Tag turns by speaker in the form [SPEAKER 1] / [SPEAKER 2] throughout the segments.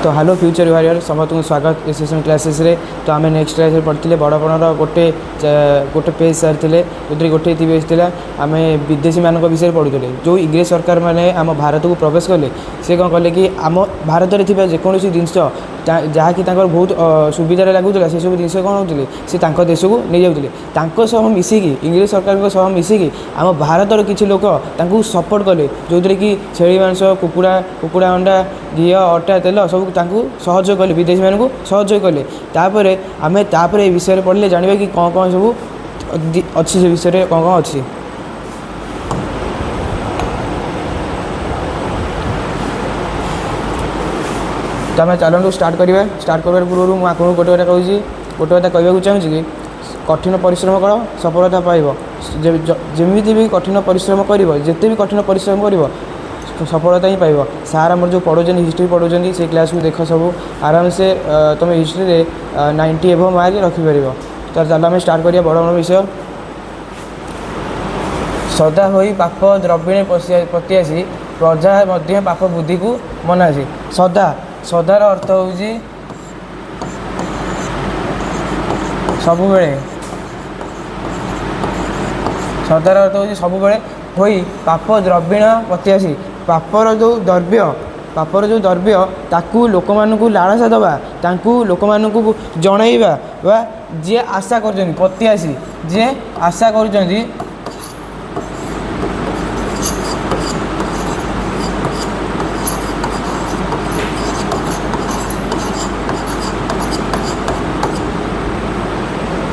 [SPEAKER 1] तो hello future warrior समस्त को स्वागत ए सेशन क्लासेस रे। तो आम नेक्स्ट क्लास पढ़ते बड़पणर गोटे गोटे पेज सारी जो गोटे पेज था आम विदेशी मान विषय पढ़ुले जो इंग्रेज सरकार मैंने आम भारत को प्रवेश कले से कौन कले कि आम भारत में थी जेको जिन जहाँकि बहुत सुविधा लगुला से सब जिन कौन होते सी देश को नहीं जाते मिसिकी इंग्रेज सरकार मिसिकी आम भारतर किसी लोक सपोर्ट कले जो थी कि छेली मांस कुकुड़ा कुकुड़ा अंडा घी अटा तेल सब सहयोग कले विदेशी मानक सहयोग कले तापर आम तापर ये विषय पढ़ले जानवा कि कौन कौन सब अच्छी से विषय कौन कौन अच्छी। तो आम चलू स्टार्ट करवा स्टार्ट कर पूर्व मुझे आपको गोटे कथा कहूँ गोटे कथा कहूँ चाहूँगी कि कठिन परिश्रम कर सफलता पाइब जमी भी कठिन परिश्रम कर जिते भी कठिन परिश्रम कर सफलता ही पाइब। सार आम जो पढ़ाऊँ हिस्ट्री पढ़ाऊँ से क्लास को देख सब आराम से तुम हिस्ट्री रे 90 एभव मार्क रखिपर। तो चलो आम स्टार्ट करिया बड़ बड़ विषय। सदा होई पाप द्रव्य पतिआसी प्रजा मध्य पाप बुद्धि को मनासी। सदा सदार अर्थ हूँ सबुबले सदार अर्थ हूँ सबुबले होई पाप द्रव्यण पतिआसी पापर जो द्रव्य ताकू लोक मानू लालसा दबा ताकू लोक मानू जनइबा बा जी आशा कर पतिआसी जी आशा कर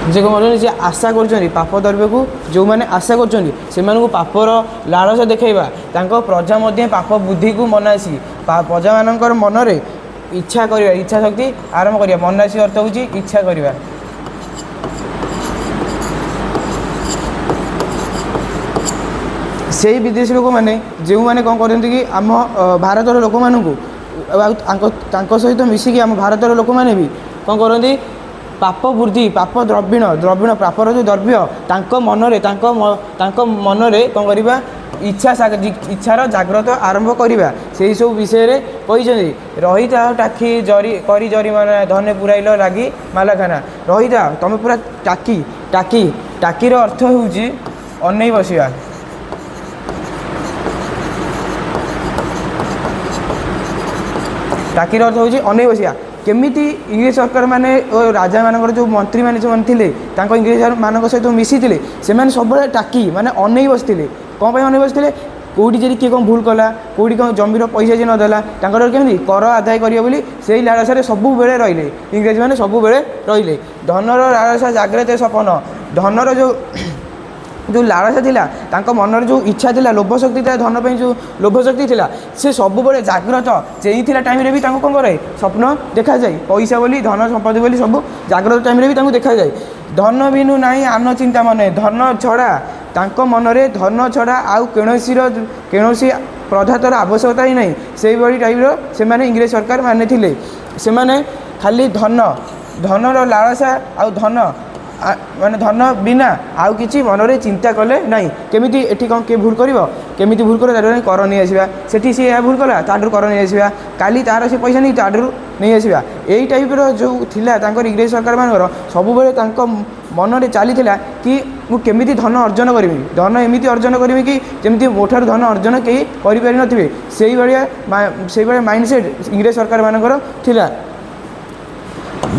[SPEAKER 1] जे कौन जी आशा कर पाप द्रव्य को जो मैंने आशा कर पापर लालसा देखा प्रजा मध्य पाप बुद्धि को मनासी प्रजा मान मनरे इच्छा करवा इच्छा शक्ति आरंभ करवा मनासी अर्थ हूँ इच्छा करवा। से विदेशी लोक मैंने जो मैंने कौन करते कि आम भारतर लोक मानू सहित मिसिकी आम भारतर लोक मैंने भी कौन करती पाप वृद्धि पाप द्रव्यण द्रव्यण पापर जो द्रव्य मनरे मनरे कौन करवा इच्छार जाग्रत आरंभ करवा से सब विषय कही रही था टाकी जरी करी जरिमाना धने पुराइल लगी मालाखाना रही था तुम पूरा टाकी टाकी टाकीर अर्थ हूँ अनै बसिया। टाकीर अर्थ हूँ अनै बसिया केमिति इंग्रेज सरकार माने राजा मान जो मंत्री मैंने जो थे इंग्रेज मान सहित मिसी से सब टाकी माने अनै बसते कौन अनै बसते कौटी जी किए कौन भूल कला कौटी कौन जमीर पैसा जी नदेला केमी कर आदाय करेंगे से लालसा सब बेले रही इंग्रेज मैंने सब बेले रही धनर लालसा जाग्रत सपन धनर जो लालसा थिला मनर जो इच्छा थिला लोभ शक्ति था धन पे जो लोभ शक्ति थिला से सब बड़े जाग्रत चेई टाइम रे भी कौन करे स्वप्न देखा जाए पैसा बोली धन संपत्ति बोली सब जाग्रत टाइम रे भी देखा जाए। धन बिनु नाई आन चिंता मन धन छड़ा मनरे धन छड़ा आउ कौन पदार्थर आवश्यकता ही नहीं से बड़ी टाइप से माने इंग्रेज सरकार माने थिले से माने खाली धन धनर लालसा आउ धन माने धन बिना आउ किसी मनरे चिंता कले नहीं केमिति एठी कौन के भूल करिवो केमिति भूल कर कर नहीं आसवा सेठी सी भूल कला ताडू कर नहीं आसवा काली तार से पैसा नहीं ताडू नहीं आसवा यही टाइप जो थिला इंग्रेज सरकार मानकर सब बेले मनरे चली कि मुझे केमिति धन अर्जन करी धन एमती अर्जन करी कि जमी मोठार धन अर्जन कहीं करें नथिबे से भाया माइंडसेट इंग्रेज सरकार मानकर थिला।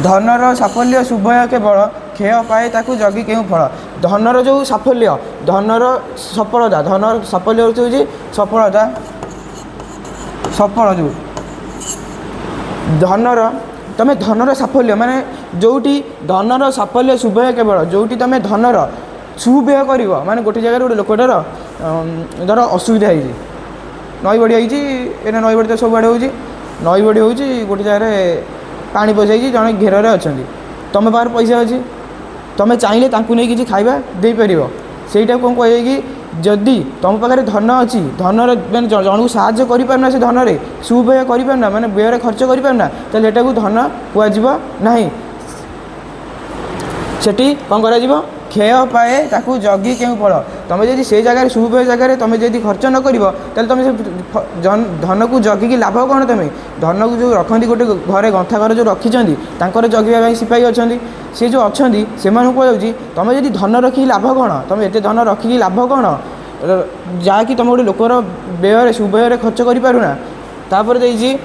[SPEAKER 1] धनर साफल्य शुभय केवल क्षय पाए ताकू जगी क्यों फल धनर जो साफल्य धनर सफलता धनर साफल्य हूँ सफलता सफल जो धनर तुम धनर साफल्य माने जोटी धनर साफल्य शुभय केवल जोटी तुम धनर सुव्यय कर माने गोटे जगह गोटे लोकटार धर असुविधा हो नई बड़ी होना नई बड़ी तो सब आड़े हो नई बड़ी हो गोटे जगह पानी पसाई जड़े घेर अच्छा तुम पार पैसा अच्छी तुम चाहिए नहीं किसी खाଇବା देपर से कौन कहे कि जदि तुम पाखे धन अच्छी धनर मैंने जन को साहय करना से धन में सुव्यय करना माने व्यय खर्च करना तो यहाँ को धन कहना सेठी कौन कर क्षय पाए ताकू जगी क्यों फल तुम जब से जगह सुव्यय जगह तुम जब खर्च न कर तुम से धन को जगिकी लाभ कौन तुम धन को जो रखती गोटे घरे गंथा घर जो रखिंट जगह सिपाही अच्छा सी जो अच्छा से कहुच्छी तुम जब धन रखिकी लाभ कौन तुम एत धन रखिकी लाभ कौन जहाँकि तुम गोटे लोकर व्यय सुव्यय खर्च करूना तापर देखिए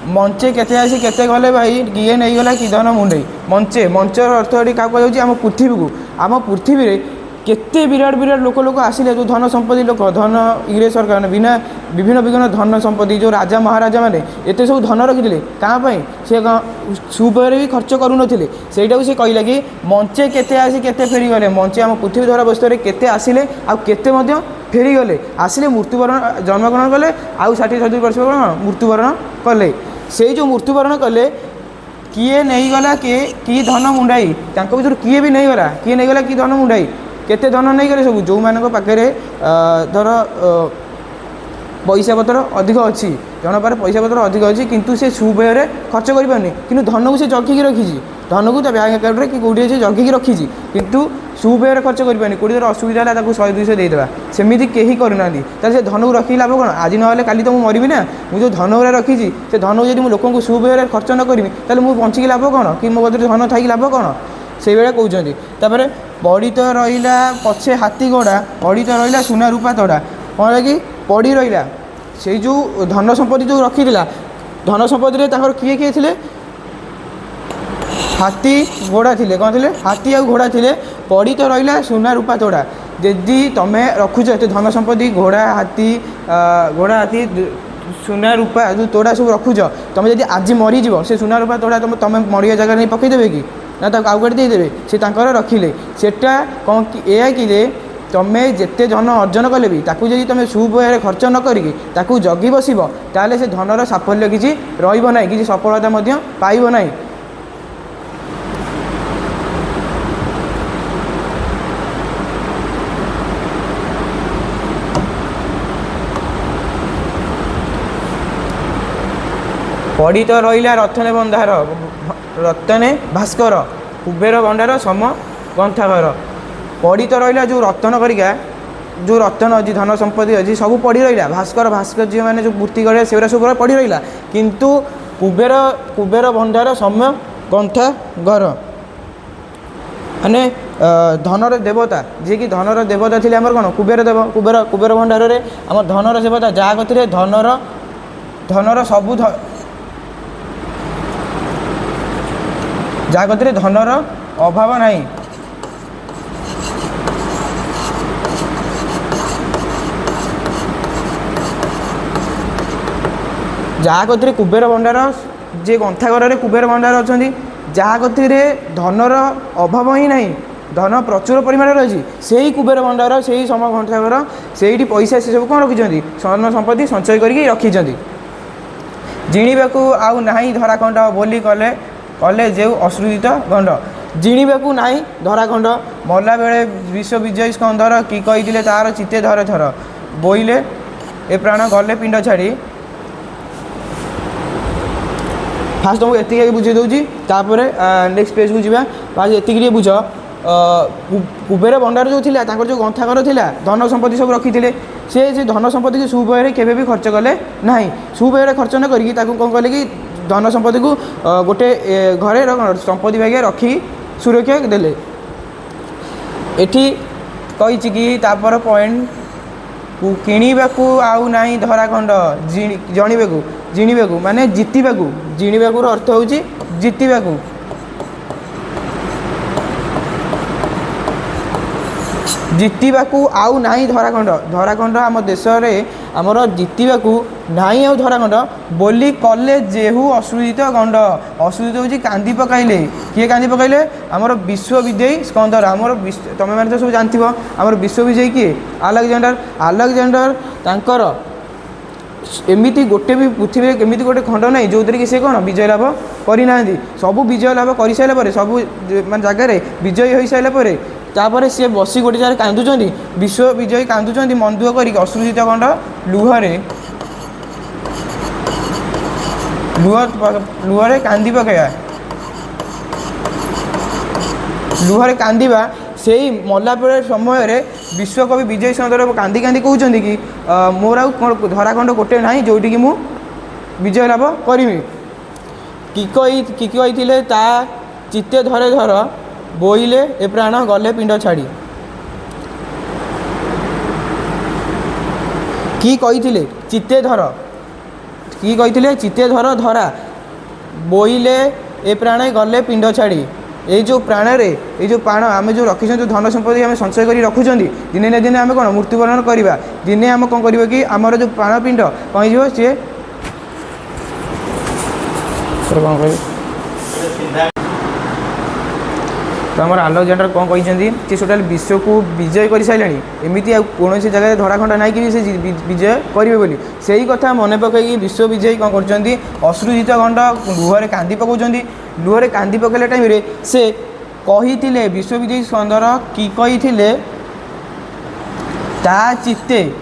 [SPEAKER 1] मंचे केते आसी केते गले भाई किए नहीं गला कि धन मुंडे मंचे मंचर अर्थ ये क्या कहुच्छी आम पृथ्वी को आम पृथ्वी में केते विराट विराट लोक आसिले जो धन संपत्ति लोक धन इंग्रेज सरकार बिना विभिन्न विभिन्न धन संपत्ति जो राजा महाराजा मैंने एत सब धन रखी कहाँ से सुव्यय भी खर्च करूँ से कहला कि मंचे केते आसी केते फेरी गले मंचे आम पृथ्वी धरा बस्तु केते आसिले आते फेरी गले आसिले मृत्युवरण जन्मग्रहण कले आउ 60-70 वर्ष मृत्युवरण कले से जो मृत्युवरण कले किए नहीं गला कि धन मुंडाई भर किए भी नहीं गला किए नहीं गला कि धन मुंडाई केते धन नहीं गले सब जो मान पाखे धर पैसा पतर अधिक अच्छी जन पारे पैसा पतर अधिक अच्छी किंतु से सुव्यय खर्च करें कि धन को से जगिकी रखी धन को बैंक अकाउंट कि कौटी से जगिकी रखी किंतु सुव्यय खर्च करें कौटी थर असुविधा है 100-200 देदेवा सेमती कहीं करना से धन को रखी लाभ कौन आज ना काली तो मुझे मरबी ना मुझे धन गुरा रखी से धन को जब लोक सुव्यय खर्च न करी मुझे बंचिकी लाभ कौन कि मो बदले धन थी लाभ कौन से भाया कहते पड़ी तो रहा पछे हाथी घोड़ा पड़ी तो रहा सुना रूपा तोड़ा कौन कि पड़ी रहा से जो धन संपत्ति जो रखी धन संपत्ति किए किए थे हाथी घोड़ा थे कौन थे हाथी आ घोड़ा थे पड़ी तो रहा सुना रूपा तोड़ा यदि तुम्हें रखुच एत धन संपत्ति घोड़ा हाथी सुना रूपा जो तोड़ा सब रखुच तुम जब आज मरीज से सुना रूपा तोड़ा तुम मरिया जगह नहीं पकईदेवे कि ना आउ कटे देदेवे से रखिले सेटा कौन कि तुम्हें जिते धन अर्जन कले भी जब तुम सुव्यय खर्च न करी जगी बस ताले से धनर साफल्य किसी रही किसी सफलता पाइब ना पड़ी तो रहा रतने बंधार रतने भास्कर कुबेर भंडार सम गंथाघर पड़ी तो रहा जो रतन करिका जो रतन अच्छी धन संपत्ति अच्छी सब पड़ी रहा भास्कर मैंने जो मूर्ति गढ़े से सब पड़ी रहा किंतु कुबेर भंडार सम गंथाघर माने धनर देवता जी कि धनर देवता थे आम कौन कुबेर देव कुबेर भंडार में आम धनर देवता जहाँ कहते धनर सबू जहाँ कहते धनर अभाव नहीं जहाँ कहते कुबेर भंडार जे गंथाघर कुबेर भंडार अच्छा जहाँ कहते धनर अभाव ही नहीं धन प्रचुर परिमाण अच्छी से ही कुबेर भंडार से ही सम गंथाघर से पैसा से सब कौन रखिंट धन संपत्ति संचय करके रखिंट जिणीबा आउ नहीं धराखंड बोली कले कले जो असृजित गंड जिणीबा नहीं धराखंड मरला बेले विश्व विजयी स्कंदर कि कही तार चिते धरे थर बोईले ए प्राण गले पिंड छाड़ी फास्ट तुमको एति बुझे दूसरी तापर नेक्स्ट पेज को जा फास्ट ये बुझ कुबेर भंडार जो थिला जो गंथाघर थिला धन संपत्ति सब रखी थे से धन संपत्ति की सुव्यय केवे भी खर्च कले ना सुव्यय खर्च न करी कौन कले कि धन संपत्ति को गोटे घरे संपत्ति भागे रखी सुरक्षा देले एठी कही कि तापर पॉइंट किणवाकू आउ नहीं धराखंड जिणीबा माने जितवाकू जिणीबा अर्थ हूँ जितवाकू जितवाकू आउ नहीं धराखंड धराखंड आम देश में आमर जितवाकू नहीं आउ धराखंड बोली कले जेहू असृजित गंड असृजित हूँ कांदी पकाइले किए कांदी पकाइले आमर विश्व विजयी स्कंदर आमर तुम मैंने तो सब जानथिबो आमर विश्व विजयी किए आलेक्जेंडर तांकर एमती गोटे भी पृथ्वी एमती गोटे खंड ना जो कि से कौन विजय लाभ करना सबू विजय लाभ कर सारापर सब मान जगार विजयी हो सारापर तापर सी बसी गोटे जगह कांदुंट विश्व विजयी कांदुंट मन दुख कर असृजित गंड लुहरे कांदी पकाइबा लुहरे कांदा से मल्ला समय विश्वकवि विजय सुंदर कांदी कांदी कहते कि मोर आउ धराखंड गोटे ना जोटिकी मु विजय लाभ करी कि कही ता चित्ते धरे धर बोईले ए प्राण गले पिंड छाड़ी कि कही चित्ते धर कि कही चित्ते धर धरा बोईले ए प्राण गले पिंड छाड़ी ये जो प्राण रे ये जो प्राण आम जो रखी जो धन संपत्ति आम संचय कर रखुं दिने ना दिने आम कौन मृत्युवरण करवा दिने आम कौन कर कि आमर जो प्राणपिंड कहीं जी सी कौन कह तो आम आलेक्जेंडर कौन कहते सी टोटाल विश्व को विजय कर सारे एमती कौन जगह धराखंड ना कि से विजय करेंगे बोली से ही कथा मन पकई विश्व विजयी कौन कर अश्रुजित खंड लुहरे कांदी पकाउं लुहरे कांदी पकड़ा टाइम से कही विश्व विजयी सुंदर कि कही ता चित्ते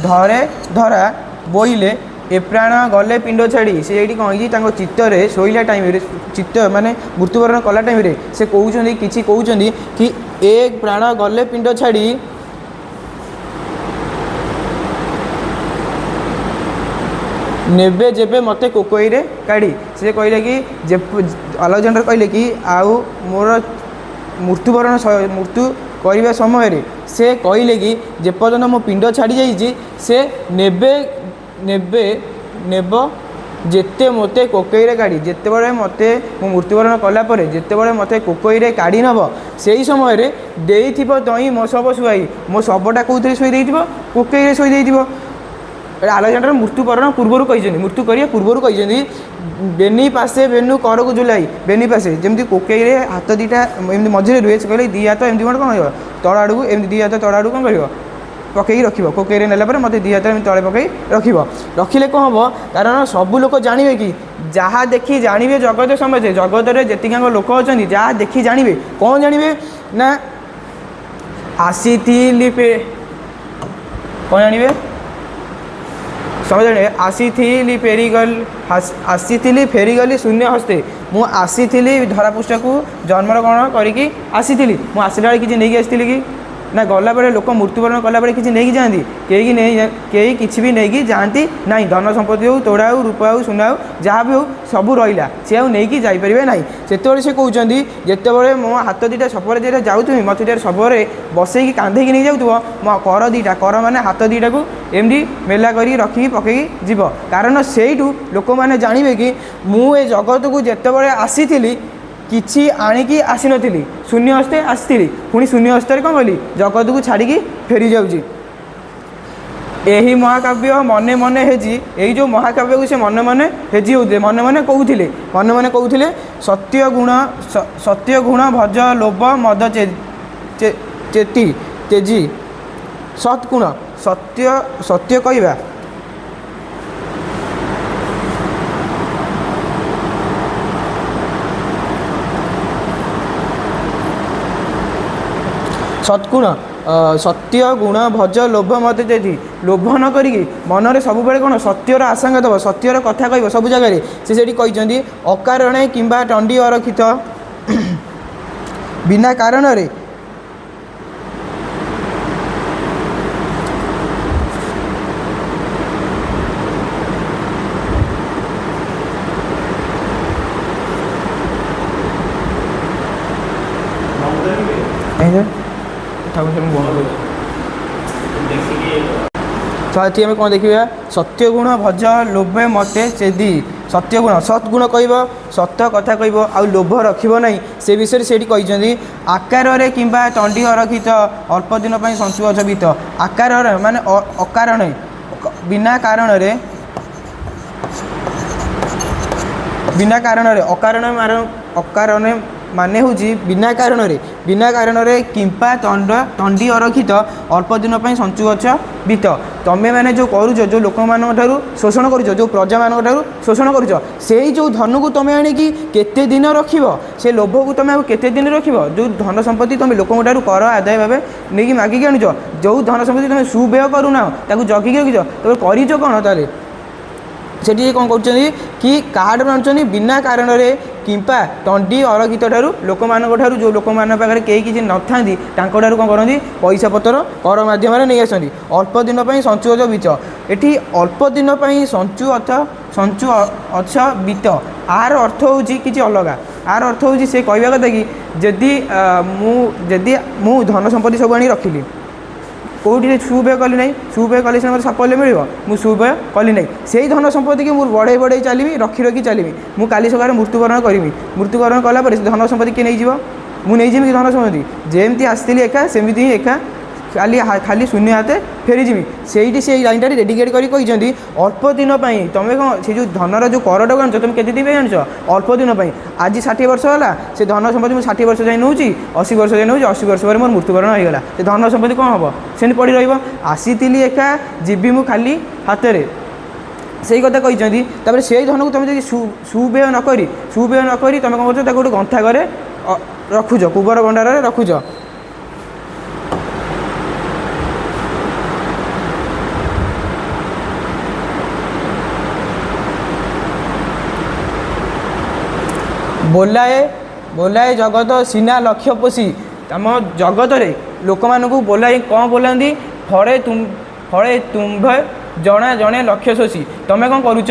[SPEAKER 1] धरे धरा बोईले ए प्राण गले पिंड छाड़ी से ये कहीं चित्तर शोला टाइम चित्त माने मृत्युवरण कला टाइम से कहते कि कहते कि एक प्राण गले पिंड छाड़ी नेबे जेबे मते कोकोई रे काढ़ी से कहले कि आलेक्जेंडर कहले कि आउ मोर मृत्युवरण मृत्यु करने समय से कहले कि जेपर्यंत मो पिंड छाड़ी जाइए से नेबे नेबे नेब जेते मते कोकईरे काढ़ी जिते बड़े मते मो मृत्युवरण कलापर जिते बड़े मते कोकईरे काढ़ी नब से ही समय देइथिबो तई मो शव शुआई मो शवटा कौन शोई देइथिबो कोकईरे शोई देइथिबो आलेक्जेंडर मृत्युवरण पूर्वर कही मृत्यु करिया पूर्वर कही बेनी पासे बेनु कर को झुलाई बेनी पासे जमी कोकईरे हाथ दीटा एमती मझे रुए से कहले दी हाथ एमती कौन कौन तल आड़ू एमती दी हाथ तल आड़ू कौन कर पकई रख कोकईरे नेला मत दी हाथ तले पकई रखिले कौन हम कारण सबू लोक जानवे कि जहाँ देखी जानवे जगत समझे जगत में जीक लोक अच्छा जहाँ देखी जानवे कौन जानवे ना आसी कौन जानवे समझ आसी फेरीगली शून्य हस्ते मु आसी धरापृष्ठ को जन्मर ग्रहण करी आसी मु आसला कि नहीं आसती कि ना गला बेले लोक मृत्युवरण कला बेले किसी नहीं जाती कहीं किसी भी नहीं जाती ना धन संपत्ति हो तोड़ा हो रूपा हो सुना हो जहाँ भी हो सब रहा सी आगे जापर ना से से कहते जिते मो हाथ दीटा सपर जो जाऊँ मत सबरे बसई कांधे नहीं जाऊ मो कर दीटा कर माने हाथ दीटा को एमती मेला कर रखी पकई जीव कारण से लोक मैंने जानवे कि मुझे जगत को जिते आसी किछि आणिकी आसी नथिली शून्य हस्ते आसती पुणी शून्य हस्ते कौन कली जगत को छाड़ी फेरी जाऊँगी यही महाकाव्य मने मने हेजी यही जो महाकाव्य को से मने मने हेजी होते मने मने कहते सत्य गुण भज लोभ मद चेती तेजी सत्गुण सत्य सत्य कहवा सत्गुण सत्य गुण भज लोभ मत देती लोभ न करी मनरे सब बेले कौन सत्यर आशंका दब सत्यर कथा कह सब जगह से कहते अकारणे किंबा टंडी अरक्षित बिना कारण रे साथी आम कौन देखा सत्य गुण भज लोभ मते चेदी सत्य गुण सत्गुण कह सत्य कथा कह आ लोभ रखना से विषय से कहते आकार किंबा तंडी अरक्षित अल्प दिन संचुअछ बीत आकार माने अकारण बिना कारण अकारण माने हूँ बिना कारण किंपा तंडी अरक्षित अल्प दिन संचुअछ बीत तमें मैंने जो करुच जो लोक मान शोषण कर जो प्रजा मान शोषण कर जो धन को तुम्हें आणिकी केते दिन रख से लोभ को तुम्हें केते दिन रख जो धन संपत्ति तुम लोक कर आदाय भाव नहीं मागिक आणुच जो धन संपत्ति तुम सुव्यय करूना जगिक रखिच तुम कर कौन ताले ସେଠି କ'ଣ କରୁଛନ୍ତି କି କାହାଠାରୁ ଆଣୁଛନ୍ତି ବିନା କାରଣରେ କିମ୍ବା ତଣ୍ଡି ଅରକ୍ଷିତ ଠାରୁ ଲୋକମାନଙ୍କ ଠାରୁ ଯେଉଁ ଲୋକମାନଙ୍କ ପାଖରେ କେହି କିଛି ନଥାନ୍ତି ତାଙ୍କଠାରୁ କ'ଣ କରନ୍ତି ପଇସା ପତ୍ର କର ମାଧ୍ୟମରେ ନେଇ ଆସନ୍ତି। ଅଳ୍ପ ଦିନ ପାଇଁ ସଞ୍ଚୁ ଅଛ ବିତ୍ତ, ଏଠି ଅଳ୍ପ ଦିନ ପାଇଁ ସଞ୍ଚୁ ଅଛ ବିତ୍ତ ଆର ଅର୍ଥ ହେଉଛି କିଛି ଅଲଗା। ଆର ଅର୍ଥ ହେଉଛି ସେ କହିବା କଥା କି ଯଦି ମୁଁ ଧନ ସମ୍ପତ୍ତି ସବୁ ଆଣି ରଖିଲି, କେଉଁଠି ସୁବ୍ୟୟ କଲି ନାହିଁ, ସୁବ୍ୟୟ କଲେ ସିନା ମୋତେ ସାଫଲ୍ୟ ମିଳିବ, ମୁଁ ସୁବ୍ୟୟ କଲି ନାହିଁ, ସେଇ ଧନ ସମ୍ପତ୍ତିକି ମୁଁ ବଢ଼େଇ ଚାଲିବି, ରଖି ଚାଲିବି, ମୁଁ କାଲି ସକାଳେ ମୃତ୍ୟୁବରଣ କରିବି। ମୃତ୍ୟୁବରଣ କଲା ପରେ ଧନ ସମ୍ପତ୍ତି କିଏ ନେଇଯିବ? ମୁଁ ନେଇଯିବି କି ଧନ ସମ୍ପତ୍ତି? ଯେମିତି ଆସିଥିଲି ଏକା ସେମିତି ହିଁ ଏକା ଖାଲି ଶୂନ୍ୟ ହାତେ ଫେରିଯିବି। ସେଇଠି ସେଇ ଲାଇନଟାରେ ଡେଡିକେଟ୍ କରି କହିଛନ୍ତି ଅଳ୍ପ ଦିନ ପାଇଁ ତୁମେ କ'ଣ ସେ ଯେଉଁ ଧନର ଯେଉଁ କରଟାକୁ ଆଣୁଛ ତୁମେ କେତେ ଦିନ ପାଇଁ ଆଣୁଛ? ଅଳ୍ପ ଦିନ ପାଇଁ। ଆଜି 60 ବର୍ଷ ହେଲା, ସେ ଧନ ସମ୍ପତ୍ତି ମୁଁ 60 ବର୍ଷ ଯାଏଁ ନେଉଛି, 80 ବର୍ଷ ଯାଏଁ ନେଉଛି, 80 ବର୍ଷ ପରେ ମୋର ମୃତ୍ୟୁବରଣ ହୋଇଗଲା, ସେ ଧନ ସମ୍ପତ୍ତି କ'ଣ ହେବ? ସେମିତି ପଡ଼ି ରହିବ। ଆସିଥିଲି ଏକା ଯିବି ମୁଁ ଖାଲି ହାତରେ, ସେଇ କଥା କହିଛନ୍ତି। ତାପରେ ସେଇ ଧନକୁ ତୁମେ ଯଦି ସୁବ୍ୟୟ ନ କରି ତୁମେ କ'ଣ କରୁଛ? ତାକୁ ଗୋଟେ ଗନ୍ଥା ଘରେ ରଖୁଛ, କୁବର ଭଣ୍ଡାରରେ ରଖୁଛ। ବୋଲାଏ ଜଗତ ସିନା ଲକ୍ଷ୍ୟ ପୋଷି, ଆମ ଜଗତରେ ଲୋକମାନଙ୍କୁ ବୋଲାଇ କ'ଣ ବୋଲାନ୍ତି? ଫଳେ ତୁମ୍ଭେ ଜଣେ ଲକ୍ଷ୍ୟ ଶୋଷି। ତୁମେ କ'ଣ କରୁଛ?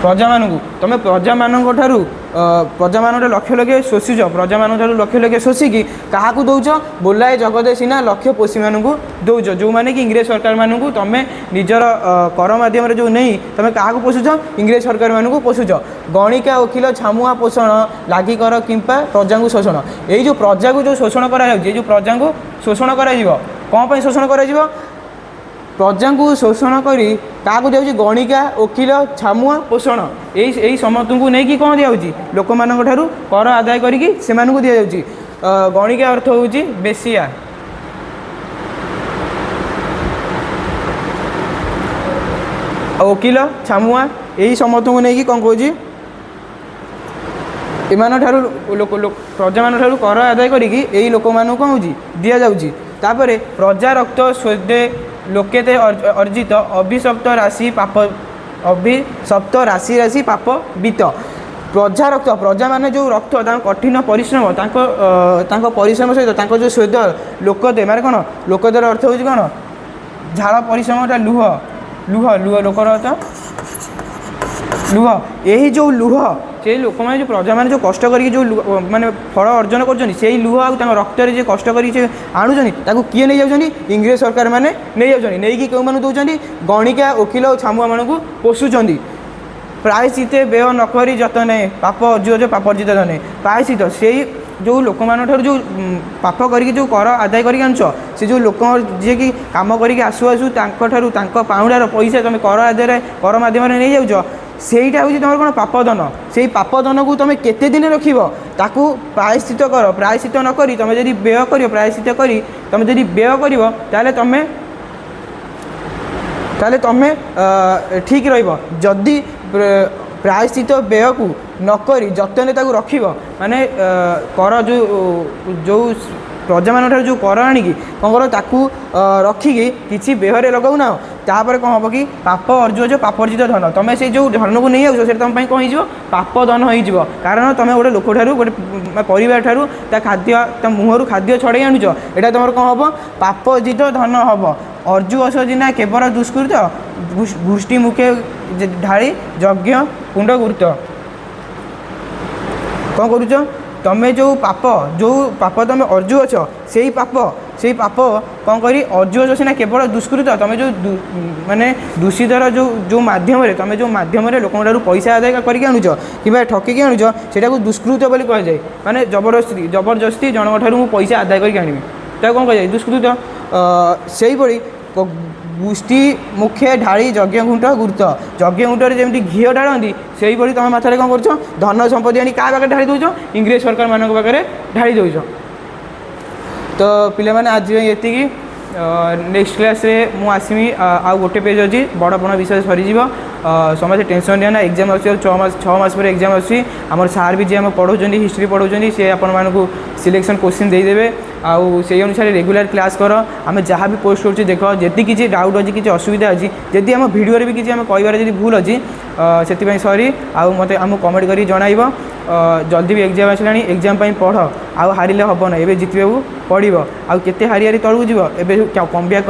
[SPEAKER 1] ପ୍ରଜାମାନଙ୍କୁ ତୁମେ ପ୍ରଜାମାନଙ୍କ ଠାରୁ ଲକ୍ଷ ଶୋଷୁଛ, ପ୍ରଜାମାନଙ୍କ ଠାରୁ ଲକ୍ଷ ଶୋଷିକି କାହାକୁ ଦେଉଛ? ବୋଲାଏ ଜଗତ ସିନା ଲକ୍ଷ୍ୟ ପୋଷୀମାନଙ୍କୁ ଦେଉଛ, ଯେଉଁମାନେ କି ଇଂରେଜ ସରକାରମାନଙ୍କୁ ତୁମେ ନିଜର କର ମାଧ୍ୟମରେ ଯେଉଁ ନେଇ ତୁମେ କାହାକୁ ପୋଷୁଛ? ଇଂରେଜ ସରକାରମାନଙ୍କୁ ପୋଷୁଛ। ଗଣିକା ଓକିଲ ଛାମୁଆ ପୋଷଣ ଲାଗି କର କିମ୍ବା ପ୍ରଜାଙ୍କୁ ଶୋଷଣ। ଏଇ ଯେଉଁ ପ୍ରଜାକୁ ଯେଉଁ ଶୋଷଣ କରାଯାଉଛି, ଏଇ ଯେଉଁ ପ୍ରଜାଙ୍କୁ ଶୋଷଣ କରାଯିବ, କ'ଣ ପାଇଁ ଶୋଷଣ କରାଯିବ? ପ୍ରଜାଙ୍କୁ ଶୋଷଣ କରି କାହାକୁ ଦିଆଯାଉଛି? ଗଣିକା ଓକିଲ ଛାମୁଆ ପୋଷଣ, ଏଇ ସମସ୍ତଙ୍କୁ ନେଇକି କ'ଣ ଦିଆଯାଉଛି? ଲୋକମାନଙ୍କ ଠାରୁ କର ଆଦାୟ କରିକି ସେମାନଙ୍କୁ ଦିଆଯାଉଛି। ଗଣିକା ଅର୍ଥ ହେଉଛି ବେଶିଆ, ଓକିଲ ଛାମୁଆ ଏଇ ସମସ୍ତଙ୍କୁ ନେଇକି କ'ଣ କହୁଛି? ଏମାନଠାରୁ ପ୍ରଜାମାନଙ୍କ ଠାରୁ କର ଆଦାୟ କରିକି ଏଇ ଲୋକମାନଙ୍କୁ କ'ଣ ହେଉଛି? ଦିଆଯାଉଛି। ତାପରେ ପ୍ରଜା ରକ୍ତ ସ୍ୱେଦେ ଲୋକେତେ ଅର୍ଜିତ ଅଭିଶପ୍ତ ରାଶି ପାପ ବିତ। ପ୍ରଜା ରକ୍ତ, ପ୍ରଜାମାନେ ଯେଉଁ ରକ୍ତ, ତାଙ୍କ କଠିନ ପରିଶ୍ରମ, ତାଙ୍କ ପରିଶ୍ରମ ସହିତ ତାଙ୍କ ଯେଉଁ ସ୍ୱେଦ ଲୋକତେ, ମାନେ କ'ଣ? ଲୋକତେର ଅର୍ଥ ହେଉଛି କ'ଣ? ଝାଳ ପରିଶ୍ରମଟା ଲୁହ, ଲୋକର ଅର୍ଥ ଲୁହ। ଏହି ଯେଉଁ ଲୁହ, ସେଇ ଲୋକମାନେ ଯେଉଁ ପ୍ରଜାମାନେ ଯେଉଁ କଷ୍ଟ କରିକି ଯେଉଁ ମାନେ ଫଳ ଅର୍ଜନ କରୁଛନ୍ତି, ସେଇ ଲୁହ ଆଉ ତାଙ୍କ ରକ୍ତରେ ଯେ କଷ୍ଟ କରିକି ସେ ଆଣୁଛନ୍ତି, ତାକୁ କିଏ ନେଇଯାଉଛନ୍ତି? ଇଂରେଜ ସରକାରମାନେ ନେଇଯାଉଛନ୍ତି। ନେଇକି କେଉଁମାନଙ୍କୁ ଦେଉଛନ୍ତି? ଗଣିକା ଓକିଲ ଓ ଛାମୁଆମାନଙ୍କୁ ପୋଷୁଛନ୍ତି। ପ୍ରାୟଶ୍ଚିତ୍ତେ ବ୍ୟୟ ନ କରି ଯତନେ ପାପ ଅର୍ଜୁଜ ପାପର୍ଜିତ ଧନେ। ପ୍ରାୟଶ୍ଚିତ୍ତ, ସେଇ ଯେଉଁ ଲୋକମାନଙ୍କ ଠାରୁ ଯେଉଁ ପାପ କରିକି ଯେଉଁ କର ଆଦାୟ କରିକି ଆଣୁଛ, ସେ ଯେଉଁ ଲୋକ ଯିଏକି କାମ କରିକି ଆସୁ ତାଙ୍କଠାରୁ ତାଙ୍କ ପାଉଣାର ପଇସା ତୁମେ କର ମାଧ୍ୟମରେ ନେଇଯାଉଛ, ସେଇଟା ହେଉଛି ତୁମର କ'ଣ? ପାପଧନ। ସେଇ ପାପଧନକୁ ତୁମେ କେତେ ଦିନ ରଖିବ? ତାକୁ ପ୍ରାୟଶ୍ଚିତ୍ତ କର। ପ୍ରାୟଶ୍ଚିତ୍ତ ନ କରି ତୁମେ ଯଦି ବ୍ୟୟ କରିବ, ପ୍ରାୟଶ୍ଚିତ୍ତ କରି ତୁମେ ଯଦି ବ୍ୟୟ କରିବ, ତାହେଲେ ତୁମେ ଠିକ୍ ରହିବ। ଯଦି ପ୍ରାୟଶ୍ଚିତ୍ତ ବ୍ୟୟକୁ ନକରି ଯତ୍ନରେ ତାକୁ ରଖିବ, ମାନେ କର ଯେଉଁ ପ୍ରଜାମାନଙ୍କଠାରୁ ଯେଉଁ କର ଆଣିକି କ'ଣ କର? ତାକୁ ରଖିକି କିଛି ବ୍ୟୟରେ ଲଗାଉନା, ତାପରେ କ'ଣ ହେବ କି? ପାପ ଅର୍ଜୁଜ ପାପର୍ଜିତ ଧନ। ତୁମେ ସେଇ ଯେଉଁ ଧନକୁ ନେଇ ଯାଉଛ, ସେଇଟା ତୁମ ପାଇଁ କ'ଣ ହେଇଯିବ? ପାପ ଧନ ହେଇଯିବ। କାରଣ ତୁମେ ଗୋଟେ ଲୋକଠାରୁ, ଗୋଟେ ପରିବାର ଠାରୁ ତା ମୁହଁରୁ ଖାଦ୍ୟ ଛଡ଼େଇ ଆଣୁଛ, ଏଇଟା ତୁମର କ'ଣ ହେବ? ପାପର୍ଜିତ ଧନ ହେବ। ଅର୍ଜୁ ଅସଜିନା କେବଳ ଦୁଷ୍କୃତ ଗୋଷ୍ଠୀ ମୁଖେ ଢାଳି ଯଜ୍ଞ କୁଣ୍ଡ ଗୁରୁତ୍ୱ। କ'ଣ କରୁଛ? ତୁମେ ଯେଉଁ ପାପ ତୁମେ ଅର୍ଜୁ ଅଛ, ସେଇ ପାପ କ'ଣ କରି? ଅର୍ଜୁ ଅଛ ସିନା କେବଳ ଦୁଷ୍କୃତ, ତୁମେ ଯେଉଁ ମାନେ ଦୂଷିତର ଯେଉଁ ମାଧ୍ୟମରେ ଲୋକଙ୍କ ଠାରୁ ପଇସା ଆଦାୟ କରିକି ଆଣୁଛ କିମ୍ବା ଠକିକି ଆଣୁଛ, ସେଇଟାକୁ ଦୁଷ୍କୃତ ବୋଲି କୁହାଯାଏ। ମାନେ ଜବରଦସ୍ତି ଜଣଙ୍କ ଠାରୁ ମୁଁ ପଇସା ଆଦାୟ କରିକି ଆଣିବି, ତାକୁ କ'ଣ କୁହାଯାଏ? ଦୁଷ୍କୃତ। ସେଇଭଳି ଗୋଷ୍ଠୀ ମୁଖେ ଢାଳି ଯଜ୍ଞ ଘୁଣ୍ଟ ଗୁରୁତ୍ୱ। ଯଜ୍ଞ ଘୁଣ୍ଟରେ ଯେମିତି ଘିଅ ଢାଳନ୍ତି, ସେଇଭଳି ତୁମେ ମାଥାରେ କ'ଣ କରୁଛ? ଧନ ସମ୍ପତ୍ତି ଆଣି କାହା ପାଖରେ ଢାଳି ଦେଉଛ? ଇଂରେଜ ସରକାରମାନଙ୍କ ପାଖରେ ଢାଳି ଦେଉଛ। ତ ପିଲାମାନେ ଆଜି ପାଇଁ ଏତିକି। ନେକ୍ସଟ କ୍ଲାସ୍ରେ ମୁଁ ଆସିବି, ଆଉ ଗୋଟେ ପେଜ୍ ଅଛି, ବଡ଼ ବିଷୟ ସରିଯିବ। समस्त टेंशन निया एग्जाम अच्छी 6 मास पर एग्जाम अच्छी आम सार भी जी आम पढ़ाऊँ हिस्ट्री पढ़ाऊँ सी आपको सिलेक्शन क्वेश्चन देदेवे आउ से अनुसार रेगुलर क्लास कर आम जहाँ भी पोस्ट कर देख जी किसी डाउट अच्छी किसी असुविधा अच्छी जदि आम भिडियो भी किसी आम कह भूल अच्छी से सॉरी आउ मत आम कमेंट कर जनइब जल्दी भी एग्जाम आसला एग्जाम पढ़ आउ हारे हम ना एवं जितने पड़ आउ केते हारी हारी तलू जीव एवं कमब्याक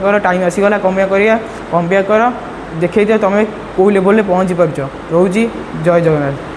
[SPEAKER 1] कर टाइम आसीगला कमब्याक कर देखे तुम कौ लेवल पहुँची पार्छ रोची जय जगन्नाथ।